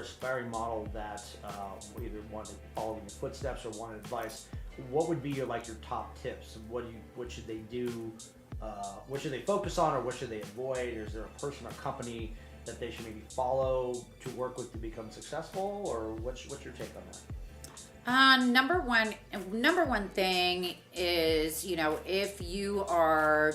aspiring model that either wanted to follow in your footsteps or wanted advice, what would be your top tips? What should they do? What should they focus on, or what should they avoid? Or is there a person or company that they should maybe follow to work with to become successful? Or what's your take on that? Number one thing is, if you are,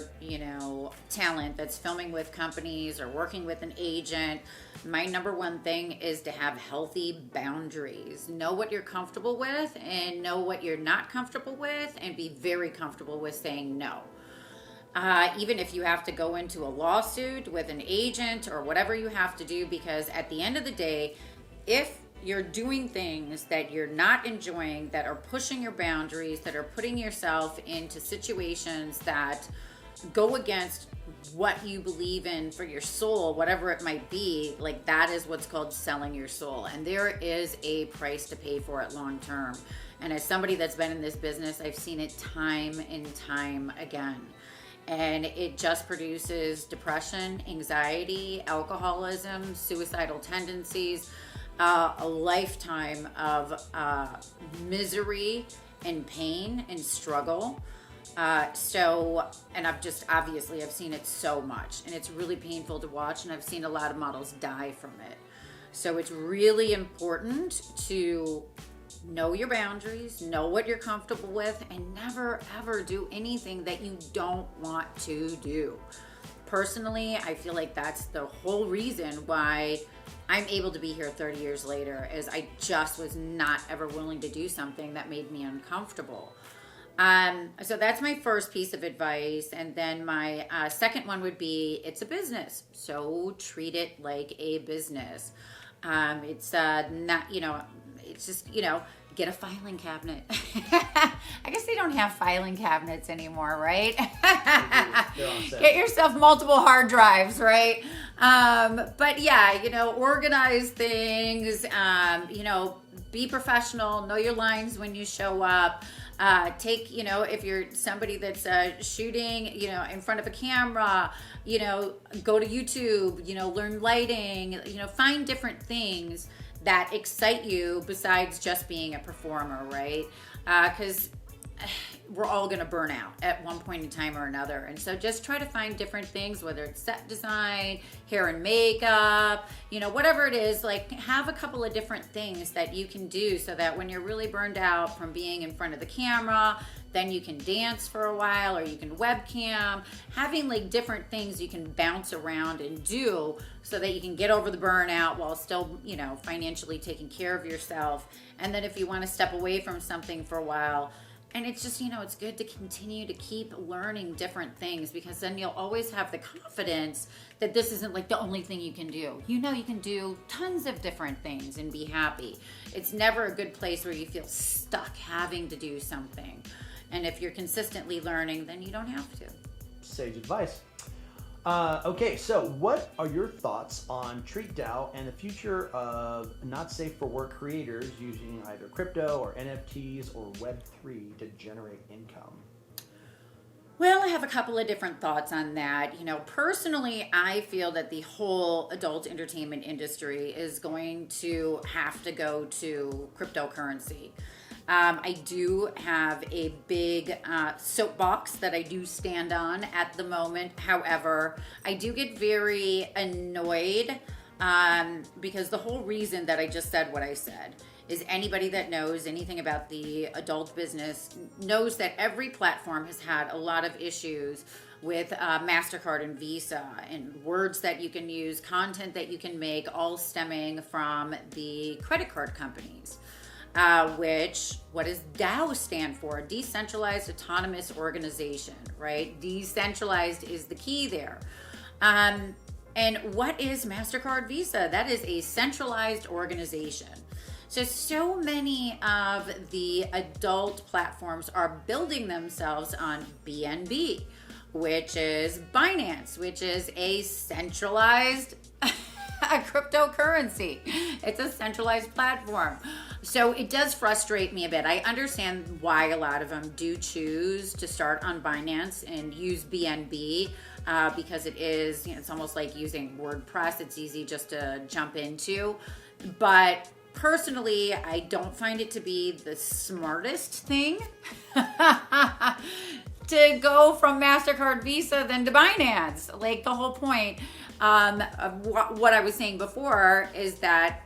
talent that's filming with companies or working with an agent, my number one thing is to have healthy boundaries. Know what you're comfortable with and know what you're not comfortable with, and be very comfortable with saying no. Even if you have to go into a lawsuit with an agent or whatever you have to do, because at the end of the day, if you're doing things that you're not enjoying, that are pushing your boundaries, that are putting yourself into situations that go against what you believe in for your soul, whatever it might be, that is what's called selling your soul. And there is a price to pay for it long term. And as somebody that's been in this business, I've seen it time and time again. And it just produces depression, anxiety, alcoholism, suicidal tendencies, a lifetime of misery and pain and struggle. And I've seen it so much, and it's really painful to watch, and I've seen a lot of models die from it. So it's really important to know your boundaries, know what you're comfortable with, and never ever do anything that you don't want to do. Personally, I feel like that's the whole reason why I'm able to be here 30 years later, is I just was not ever willing to do something that made me uncomfortable. So that's my first piece of advice. And then my second one would be, it's a business, so treat it like a business. It's not, it's just, get a filing cabinet. I guess they don't have filing cabinets anymore, right? Get yourself multiple hard drives, right? But yeah, organize things, be professional, know your lines when you show up. If you're somebody that's shooting, in front of a camera, go to YouTube, learn lighting, find different things that excite you besides just being a performer, right? Because we're all going to burn out at one point in time or another. And so just try to find different things, whether it's set design, hair and makeup, whatever it is, have a couple of different things that you can do so that when you're really burned out from being in front of the camera, then you can dance for a while, or you can webcam, having different things you can bounce around and do so that you can get over the burnout while still, financially taking care of yourself. And then if you want to step away from something for a while, and it's just, it's good to continue to keep learning different things, because then you'll always have the confidence that this isn't the only thing you can do. You can do tons of different things and be happy. It's never a good place where you feel stuck having to do something. And if you're consistently learning, then you don't have to. Sage advice. Okay, so what are your thoughts on TreatDAO and the future of not safe for work creators using either crypto or NFTs or Web3 to generate income? Well, I have a couple of different thoughts on that. Personally, I feel that the whole adult entertainment industry is going to have to go to cryptocurrency. I do have a big soapbox that I do stand on at the moment. However, I do get very annoyed because the whole reason that I just said what I said is anybody that knows anything about the adult business knows that every platform has had a lot of issues with MasterCard and Visa, and words that you can use, content that you can make, all stemming from the credit card companies. What does DAO stand for? Decentralized Autonomous Organization, right? Decentralized is the key there. And what is MasterCard Visa? That is a centralized organization. So many of the adult platforms are building themselves on BNB, which is Binance, which is a centralized cryptocurrency. It's a centralized platform. So it does frustrate me a bit. I understand why a lot of them do choose to start on Binance and use BNB because it is, it's almost like using WordPress. It's easy just to jump into. But personally, I don't find it to be the smartest thing to go from MasterCard Visa than to Binance. Like, the whole point of what I was saying before is that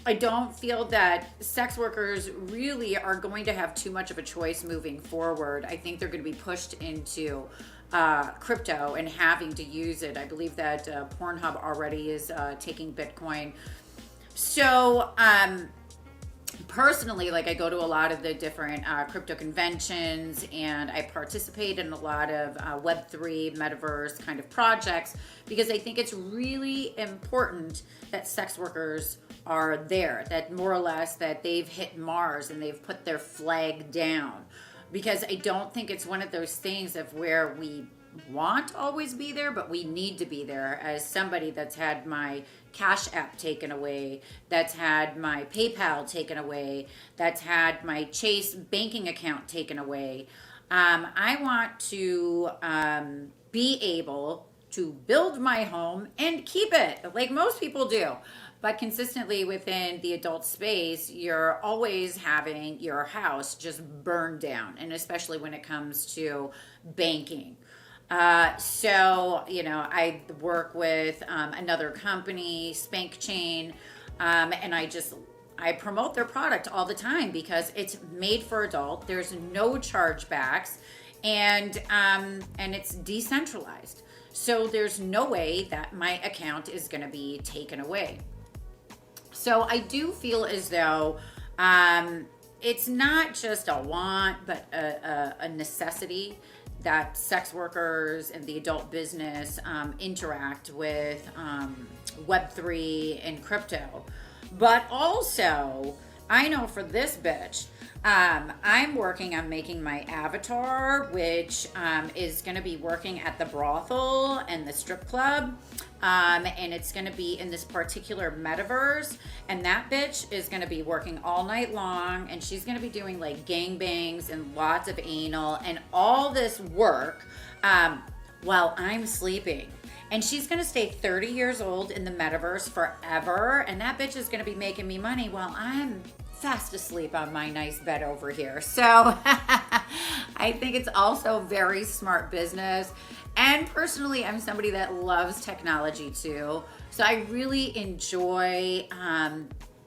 I don't feel that sex workers really are going to have too much of a choice moving forward. I think they're going to be pushed into crypto and having to use it. I believe that Pornhub already is taking Bitcoin. So, personally, like, I go to a lot of the different crypto conventions, and I participate in a lot of Web3 metaverse kind of projects, because I think it's really important that sex workers are there, that more or less that they've hit Mars and they've put their flag down, because I don't think it's one of those things of where we want to always be there, but we need to be there. As somebody that's had my Cash App taken away, that's had my PayPal taken away, that's had my Chase banking account taken away, I want to be able to build my home and keep it like most people do. But consistently within the adult space, you're always having your house just burned down, and especially when it comes to banking. So, you know, I work with another company, Spank Chain, and I promote their product all the time because it's made for adult. There's no chargebacks, and it's decentralized. So there's no way that my account is going to be taken away. So I do feel as though it's not just a want, but a necessity that sex workers and the adult business interact with Web3 and crypto. But also, I know for this bitch, I'm working on making my avatar, which is going to be working at the brothel and the strip club. And it's going to be in this particular metaverse. And that bitch is going to be working all night long. And she's going to be doing like gangbangs and lots of anal and all this work while I'm sleeping. And she's going to stay 30 years old in the metaverse forever. And that bitch is going to be making me money while I'm fast asleep on my nice bed over here. So I think it's also very smart business. And personally, I'm somebody that loves technology too. So I really enjoy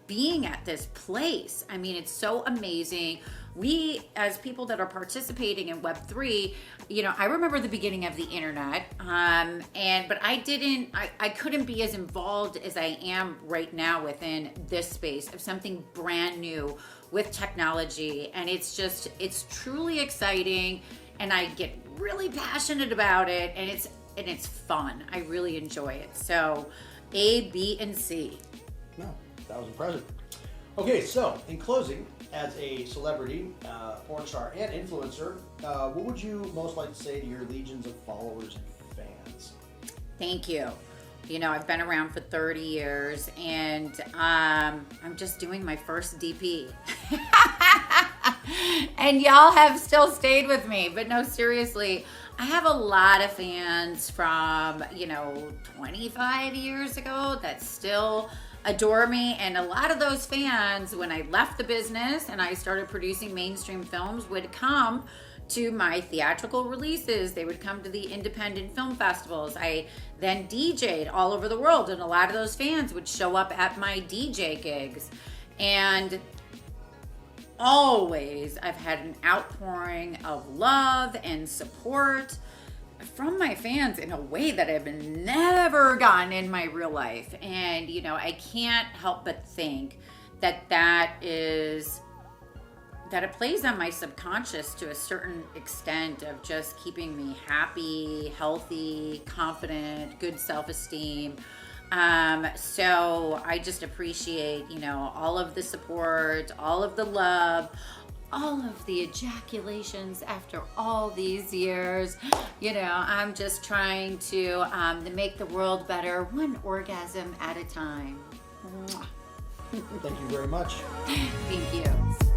being at this place. I mean, it's so amazing. We, as people that are participating in Web3, you know, I remember the beginning of the internet, but I couldn't be as involved as I am right now within this space of something brand new with technology. And it's truly exciting, and I get really passionate about it, and it's fun. I really enjoy it. So A, B, and C. No, that was impressive. Okay, so in closing, as a celebrity, porn star, and influencer, what would you most like to say to your legions of followers and fans? Thank you. You know, I've been around for 30 years, and I'm just doing my first DP. And y'all have still stayed with me. But no, seriously, I have a lot of fans from, 25 years ago that still adore me. And a lot of those fans, when I left the business and I started producing mainstream films, would come to my theatrical releases. They would come to the independent film festivals. I then DJ'd all over the world, and a lot of those fans would show up at my DJ gigs. And always I've had an outpouring of love and support from my fans in a way that I've never gotten in my real life. And, I can't help but think that it plays on my subconscious to a certain extent of just keeping me happy, healthy, confident, good self-esteem. So I just appreciate, all of the support, all of the love, all of the ejaculations after all these years. I'm just trying to make the world better, one orgasm at a time. Thank you very much. Thank you.